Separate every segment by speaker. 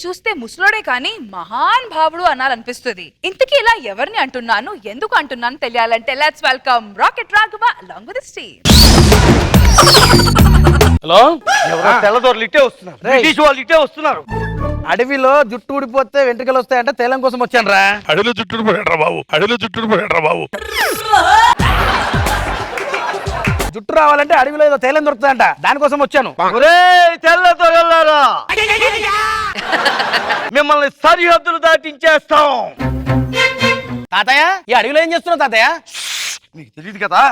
Speaker 1: చూస్తే ముసలోడే కానీ మహాన్ భావుడు అనాలనిపిస్తుంది. ఇంతకీ ఇలా ఎవరిని అంటున్నాను, ఎందుకు అంటున్నాను తెలియాలంటే let's welcome rocket Raghava along with his team.
Speaker 2: Hello,
Speaker 3: ఎవరో తెల్లదోర్లు ఇట్టే వస్తున్నారు, బ్రిటిష్ వాళ్ళు ఇట్టే వస్తున్నారు.
Speaker 2: అడవిలో జుట్టు ఊడిపోతే వెంట్రుకలు వస్తాయంటే తేలం కోసం వచ్చాను రా.
Speaker 4: అడవిలో జుట్టు ఊడిపోయాడ్రా బాబు, అడవిలో జుట్టు ఊడిపోయాడ్రా బాబు.
Speaker 2: జుట్టు రావాలంటే అడవిలో ఏదో తేలం దొరుకుతుందంట, దానికోసం వచ్చాను.
Speaker 3: ఒరేయ్ తెల్లదొరలారా, మిమ్మల్ని సరిహద్దులు దాటించేస్తాం.
Speaker 2: తాతయ్య, ఈ అడవిలో ఏం చేస్తున్నావు తాతయ్య?
Speaker 3: మీకు తెలియదు కదా,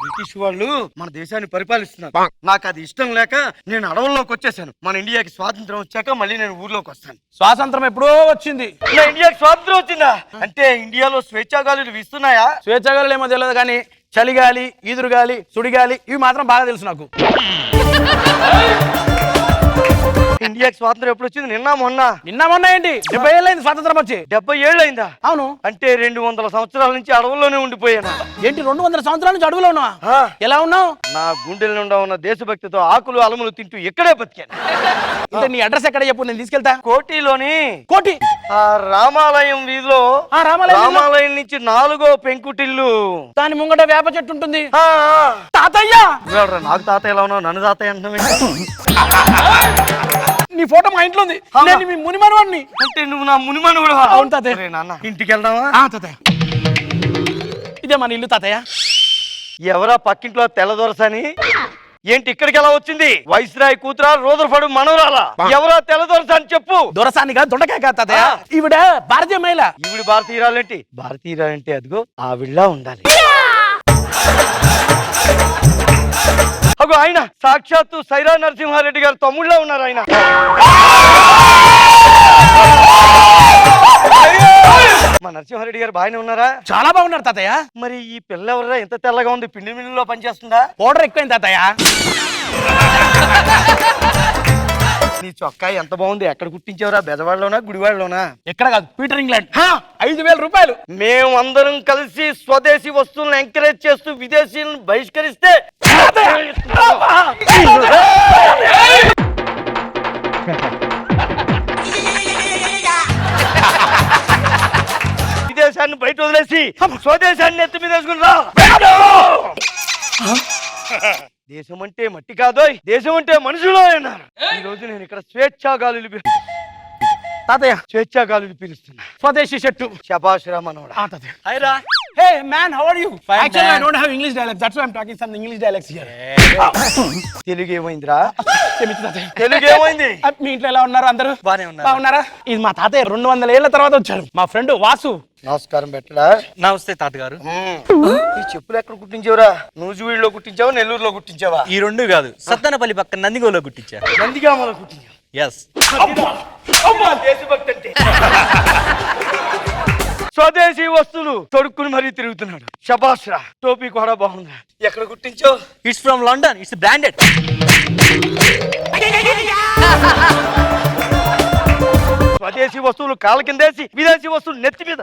Speaker 3: బ్రిటిష్ వాళ్ళు మన దేశాన్ని పరిపాలిస్తున్నారు. నాకు అది ఇష్టం లేక నేను అడవుల్లోకి వచ్చేసాను. మన ఇండియాకి స్వాతంత్రం వచ్చాక మళ్ళీ నేను ఊర్లోకి వస్తాను.
Speaker 2: స్వాతంత్రం ఎప్పుడో వచ్చింది.
Speaker 3: నా ఇండియాకి స్వాతంత్రం వచ్చిందా అంటే ఇండియాలో స్వేచ్ఛాగాలులు వీస్తున్నాయా?
Speaker 2: స్వేచ్ఛాగాలు ఏమో తెలియదు కానీ చలిగాలి, ఈదురుగాలి, సుడిగాలి ఇవి మాత్రం బాగా తెలుసు నాకు.
Speaker 3: ఇండియాకి స్వాతంత్రం ఎప్పుడు వచ్చింది? నిన్న మొన్న
Speaker 2: ఏంటి 70 ఏళ్ళైంది స్వాతంత్రం వచ్చి?
Speaker 3: 70 ఏళ్ళు అయిందా?
Speaker 2: అవును.
Speaker 3: అంటే 200 సంవత్సరాల నుంచి అడవుల్లోనే ఉండిపోయాను.
Speaker 2: ఏంటి 200 సంవత్సరాల నుంచి అడవిలో ఉన్నావా? ఎలా ఉన్నావు?
Speaker 3: నా గుండెల నుండి ఉన్న దేశభక్తితో ఆకులు అలములు తింటూ ఇక్కడే బతికాను.
Speaker 2: అంటే నీ అడ్రస్ ఎక్కడ చెప్పు, నేను తీసుకెళ్తా.
Speaker 3: కోటిలోని
Speaker 2: కోటి
Speaker 3: ఆ రామాలయం వీధిలో, రామాలయం నుంచి 4వ పెంకుటిల్లు,
Speaker 2: దాని ముంగట వేప చెట్టు ఉంటుంది.
Speaker 3: తాతయ్య నాకు తాతయ్య ఎలా ఉన్నావు, నన్ను తాతయ్య అంటున్నావు?
Speaker 2: నీ ఫోటో మా ఇంట్లో ఉంది. నేను మీ మునిమనవాడిని.
Speaker 3: అంటే నువ్వు నా మునిమనుడు?
Speaker 2: అవును తాతయ్య.
Speaker 3: నాన్న ఇంటికి వెళ్దామా?
Speaker 2: తాతయ్య, ఇదే మన ఇల్లు తాతయ్య.
Speaker 3: ఎవరా పక్కింట్లో తెల్లదొరసని? ఏంటి ఇక్కడికి ఎలా వచ్చింది? వైస్రాయ్ కూతురా, రూదర్ఫర్డ్ మనవరాలా? ఎవరా తెల్లదొరస అని చెప్పు.
Speaker 2: దొరసానిగా దొండకాయ కాదు తాతయ్య, ఈవిడ భారతీయ మహిళ.
Speaker 3: ఈవిడ భారతీయురాలేంటి? భారతీయురాలంటే అదిగో ఆవిడలా ఉండాలి. అగో ఆయన సాక్షాత్తు సైరా నరసింహారెడ్డి గారు తమ్ముళ్ళ ఉన్నారు. ఆయన మా నరసింహారెడ్డి గారు బాగానే ఉన్నారా?
Speaker 2: చాలా బాగున్నారు తాతయ్య.
Speaker 3: మరి ఈ పిల్ల ఎవరా ఎంత తెల్లగా ఉంది? పిండి మిల్లులో పనిచేస్తుందా?
Speaker 2: పౌడర్ ఎక్కువైంది తాతయ్య.
Speaker 3: నీ చొక్కా ఎంత బాగుంది. ఎక్కడ కుట్టించావురా? బెజవాడలోనా, గుడివాడలోనా?
Speaker 2: ఎక్కడ కాదు, పీటర్ ఇంగ్లాండ్. 5,000 రూపాయలు.
Speaker 3: మేము అందరం కలిసి స్వదేశీ వస్తువులను ఎంకరేజ్ చేస్తూ విదేశీయులను బహిష్కరిస్తే విదేశాన్ని బయట వదిలేసి స్వదేశాన్ని ఎత్తి మీద వేసుకుని రా. దేశం అంటే మట్టి కాదోయ్, దేశం అంటే మనుషులు అన్నారు. ఈ రోజు నేను ఇక్కడ స్వేచ్ఛాగాలులు
Speaker 2: తాతయ్య,
Speaker 3: స్వేచ్ఛాగాలులు పిలుస్తున్నా.
Speaker 2: స్వదేశీ షర్టు.
Speaker 3: శభాష్ రా మనోడా.
Speaker 2: తాతయ్య.
Speaker 3: హాయ్ రా.
Speaker 2: Hey man, how are you?
Speaker 4: Fine,
Speaker 2: Actually,
Speaker 4: man.
Speaker 2: I don't have English dialects. That's why I'm talking some English dialects here.
Speaker 3: Telugu ఏమైందిరా?
Speaker 2: క్షమించు తాతయ్య.
Speaker 3: తెలుగు ఏమైంది?
Speaker 2: మీ ఇంట్లో ఎలా ఉన్నారు అందరూ? బాగున్నారా? ఇది మా తాతయ్య 200 ఏళ్ల తర్వాత వచ్చారు. మా ఫ్రెండ్ వాసు.
Speaker 3: నమస్కారం పెట్టడా.
Speaker 5: నమస్తే తాతగారు.
Speaker 3: ఈ చెప్పులు ఎక్కడ కుట్టించావురా? నూజివీడులో కుట్టించావా, నెల్లూరులో కుట్టించావా?
Speaker 5: ఈ రెండు కాదు, సత్తనపల్లి పక్కన నందిగోలో కుట్టించా.
Speaker 3: నందిగామలో కుట్టించావు?
Speaker 5: ఎస్.
Speaker 3: దేశభక్తి అంటే స్వదేశీ వస్తువులు తొడుక్కుని మరీ తిరుగుతున్నాడు. శబాష్ రా. టోపీ కూడా బాగుంది. ఎక్కడ కుట్టించావు?
Speaker 5: It's from London. It's branded.
Speaker 3: స్వదేశీ వస్తువులు కాళ్ళ కిందేసి విదేశీ వస్తువులు నెత్తి మీద.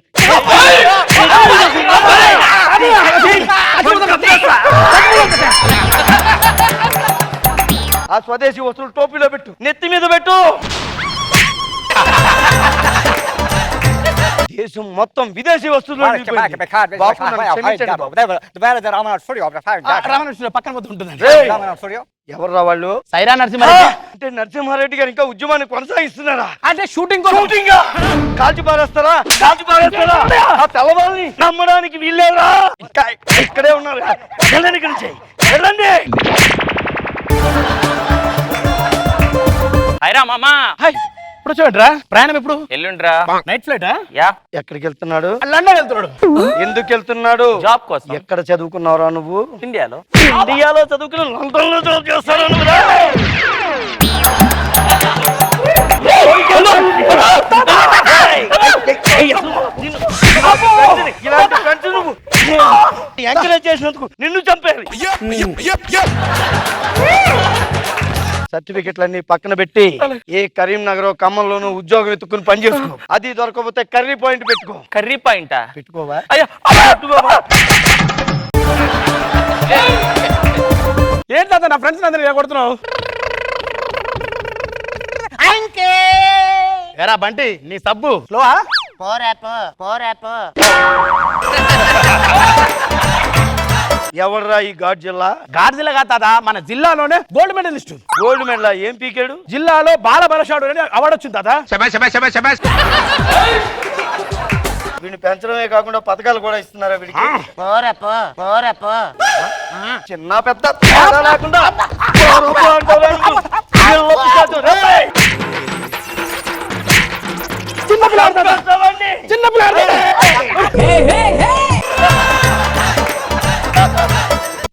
Speaker 3: ఆ స్వదేశీ వస్తువులు టోపీలో పెట్టు, నెత్తి మీద పెట్టు. దేశం మొత్తం విదేశీ వస్తువులు
Speaker 2: పక్కన పోతూ ఉంటుందండి.
Speaker 3: ఎవర్రా వాళ్ళు?
Speaker 2: సైరా నరసింహారెడ్డి.
Speaker 3: అంటే నరసింహారెడ్డి గారు ఇంకా ఉద్యమాన్ని కొనసాగిస్తున్నారా?
Speaker 2: అంటే షూటింగ్
Speaker 3: కాల్చి పారేస్తారా? ఆ తెల్లవాళ్ళని నమ్మడానికి వీల్లేరా? ఇంకా ఇక్కడే ఉన్నారు. వెళ్ళండి, ఇక్కడి నుంచి వెళ్ళండి.
Speaker 2: హైరా మామా. ఇప్పుడు చూడరా, ప్రయాణం ఎప్పుడు?
Speaker 5: ఎల్లుండ్రా.
Speaker 2: Night flight.
Speaker 5: యా.
Speaker 3: ఎక్కడికి వెళ్తున్నాడు?
Speaker 2: లండన్ వెళ్తున్నాడు.
Speaker 3: ఎందుకు వెళ్తున్నాడు?
Speaker 5: జాబ్ కోసం.
Speaker 3: ఎక్కడ చదువుకున్నావురా నువ్వు?
Speaker 5: ఇండియాలో.
Speaker 3: ఇండియాలో చదువుకుని లండన్ లో జాబ్ చేస్తారా నువ్వు? ఇలాంటి ఫ్రెండ్స్ నువ్వు ఎంకరేజ్ చేసినందుకు నిన్ను చంపేయాలి. సర్టిఫికెట్లన్నీ పక్కన పెట్టి ఏ కరీంనగర్ ఖమ్మంలోనూ ఉద్యోగం ఎత్తుకుని పని చేసుకో. అది దొరకకపోతే కర్రీ పాయింట్ పెట్టుకో.
Speaker 5: కర్రీ పాయింటా?
Speaker 3: పెట్టుకోవా?
Speaker 2: ఏంటి తాత నా ఫ్రెండ్స్ అందరూ కొడుతున్నావు? ఎరా బంటి నీ సబ్బు స్లోవా
Speaker 3: ఎవర్రా ఈ గాడ్ జిల్లా
Speaker 2: గార్జిల కాదు తాత మన జిల్లాలోనే గోల్డ్ మెడలిస్ట్
Speaker 3: గోల్డ్ మెడల్ ఏం పీకాడు
Speaker 2: జిల్లాలో బాల బలశాడు అని అవార్డు వచ్చింది తాత
Speaker 3: వీడిని పెంచడమే కాకుండా పథకాలు కూడా ఇస్తున్నారా వీడికి చిన్న పెద్ద తేడా లేకుండా పోరపో అంటావా నువ్వు? వీళ్ళ పిశాచం, రేయ్!
Speaker 2: చిన్న పిల్లాడు తాత,
Speaker 3: పెద్దవాడిని.
Speaker 2: చిన్న పిల్లాడు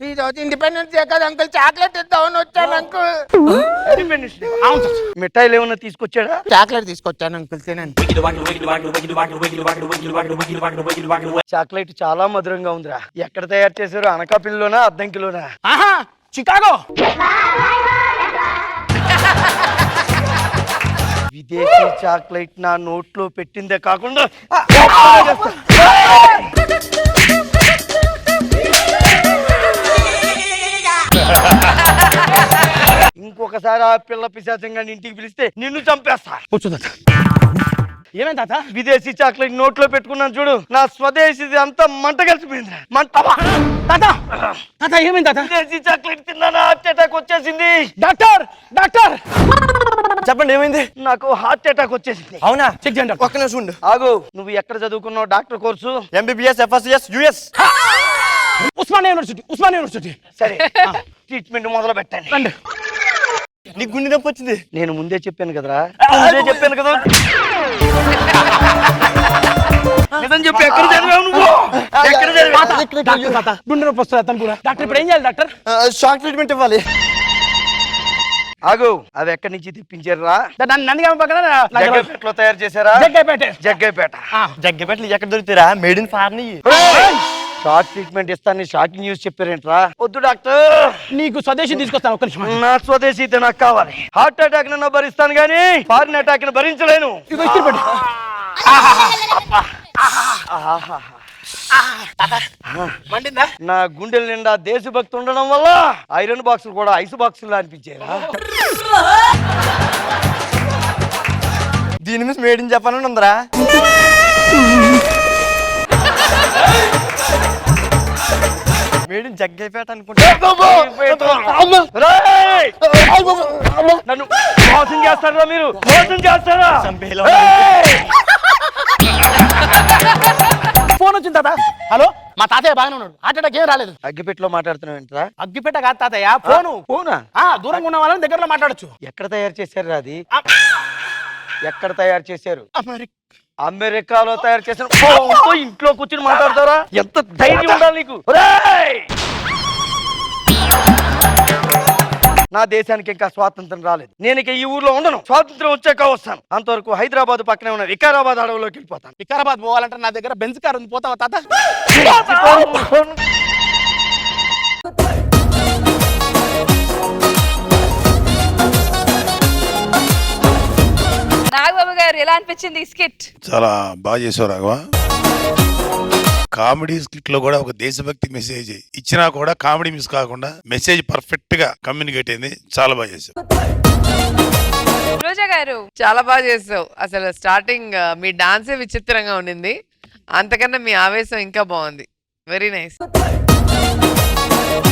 Speaker 6: ఈ రోజు ఇండిపెండెన్స్ డే కదా అంకుల్ చాక్లెట్ ఇద్దామని వచ్చాను అంకుల్.
Speaker 3: Independence day. మిఠాయిలు ఏమన్నా తీసుకొచ్చాడా
Speaker 6: చాక్లెట్ తీసుకొచ్చాను అంకుల్ తినండి.
Speaker 3: చాక్లెట్ చాలా మధురంగా ఉందిరా ఎక్కడ తయారు చేశారు అనకాపల్లిలోనా అద్దంకిలోనా
Speaker 2: ఆహా చికాగో
Speaker 3: విదేశీ చాక్లెట్ నా నోట్లో పెట్టిందే కాకుండా ఇంకొకసారి ఆ పిల్ల పిశాచంగా ఇంటికి పిలిస్తే నిన్ను చంపేస్తా
Speaker 2: కూర్చో తాత ఏమైంది తాత
Speaker 3: విదేశీ చాక్లెట్ నోట్లో పెట్టుకున్నాను చూడు నా స్వదేశీది అంతా మంట కలిసిపోయింది మంట
Speaker 2: తాత తాత ఏమైంది తాత
Speaker 3: విదేశీ చాక్లెట్ తిన్నానా హార్ట్ అటాక్ వచ్చేసింది
Speaker 2: డాక్టర్ డాక్టర్
Speaker 3: చెప్పండి ఏమైంది నాకు హార్ట్ అటాక్ వచ్చేసింది
Speaker 5: అవునా?
Speaker 2: చెక్ చేయండి డాక్టర్.
Speaker 5: ఒక్క నిమిషం ఉండు.
Speaker 3: ఆగు నువ్వు ఎక్కడ చదువుకున్నావు doctor course
Speaker 5: MBBS FSCS US.
Speaker 2: Osmania university
Speaker 3: సరే ట్రీట్మెంట్ మొదలు పెట్టండి
Speaker 2: రండి
Speaker 5: నీకు గుండె నొప్పి వచ్చింది.
Speaker 3: నేను ముందే చెప్పాను కదరా ముందే చెప్పాను కదా నిజం చెప్పి ఎక్కడ చదివావు నువ్వు ఎక్కడ చదివావు
Speaker 2: డాక్టర్ తాత గుండె నొప్పి వస్తుంది అతను కూడా డాక్టర్ ఇప్పుడు ఏం చేయాలి డాక్టర్
Speaker 5: షాక్ ట్రీట్మెంట్ ఇవ్వాలి.
Speaker 3: ఆగు అవి ఎక్కడి నుంచి తెప్పించారా
Speaker 2: నందిగామ పక్కన
Speaker 3: జగ్గైపేటలో తయారు చేశారా
Speaker 2: జగ్గైపేట
Speaker 3: జగ్గైపేట
Speaker 5: జగ్గపేటలు ఎక్కడ దొరుకుతారా? Made in foreign.
Speaker 3: Short treatment ఇస్తాను షాకింగ్ న్యూస్ చెప్పారేంట్రా వద్దు డాక్టర్
Speaker 2: నీకు స్వదేశీ తీసుకొస్తాను ఒక్క నిమిషం
Speaker 3: నా స్వదేశీ నాకు కావాలి హార్ట్ అటాక్ నన్ను భరిస్తాను గానీ ఫారిన్ అటాక్ ని భరించలేను
Speaker 2: ఇదిగో ఇస్త్రీ పెట్టు. మండిందా
Speaker 3: నా గుండెల నిండా దేశభక్తి ఉండడం వల్ల ఐరన్ బాక్సులు కూడా ఐస్ బాక్సులు అనిపించారా
Speaker 5: దీని మీద మేడ్ ఇన్ జపాన్ అని ఉందరా? మేడ్ ఇన్ జగ్గైపేట అనుకుంటా.
Speaker 3: రేయ్! నన్ను మోసం చేస్తారా మీరు మోసం చేస్తారా
Speaker 5: చంపేలా
Speaker 3: రేయ్!
Speaker 2: ఫోన్ వచ్చింది తాత హలో మా తాతయ్య బాగానే ఉన్నాడు హార్ట్ అటాక్ ఏం రాలేదు
Speaker 3: అగ్గిపెట్టలో మాట్లాడుతున్నావు ఏంట్రా
Speaker 2: అగ్గిపేట కాదు తాతయ్య ఫోను
Speaker 3: ఫోనా
Speaker 2: దూరంగా ఉన్న వాళ్ళని దగ్గరలో మాట్లాడొచ్చు
Speaker 3: ఎక్కడ తయారు చేశారు అది ఎక్కడ తయారు చేశారు
Speaker 2: అమెరికా
Speaker 3: అమెరికాలో తయారు చేసిన ఫోన్తో ఇంట్లో కూర్చుని మాట్లాడతారా ఎంత ధైర్యం ఉండాలి నీకు రేయ్! నా దేశానికి ఇంకా స్వాతంత్రం రాలేదు నేను ఇక ఈ ఊర్లో ఉండను స్వాతంత్రం వచ్చాక వస్తాను అంతవరకు హైదరాబాద్ పక్కనే ఉన్న వికారాబాద్ అడవిలోకి వెళ్ళిపోతాను
Speaker 2: వికారాబాద్ పోవాలంటే నా దగ్గర బెంజ్ కార్ ఉంది పోతావా తాత
Speaker 1: నాగబాబు గారు ఎలా అనిపించింది ఈ స్కిట్?
Speaker 4: చాలా బాగా చేసావు రాఘవ. కామెడీ స్కిట్ లో కూడా ఒక దేశభక్తి మెసేజ్ ఇచ్చినా కూడా కామెడీ మిస్ కాకుండా మెసేజ్ పర్ఫెక్ట్ గా కమ్యూనికేట్ అయింది. చాలా బాగా చేసావు.
Speaker 1: రోజా గారు
Speaker 7: చాలా బాగా చేసావు. అసలు స్టార్టింగ్ మీ డాన్సే విచిత్రంగా ఉండింది, అంతకన్నా మీ ఆవేశం ఇంకా బాగుంది. Very nice.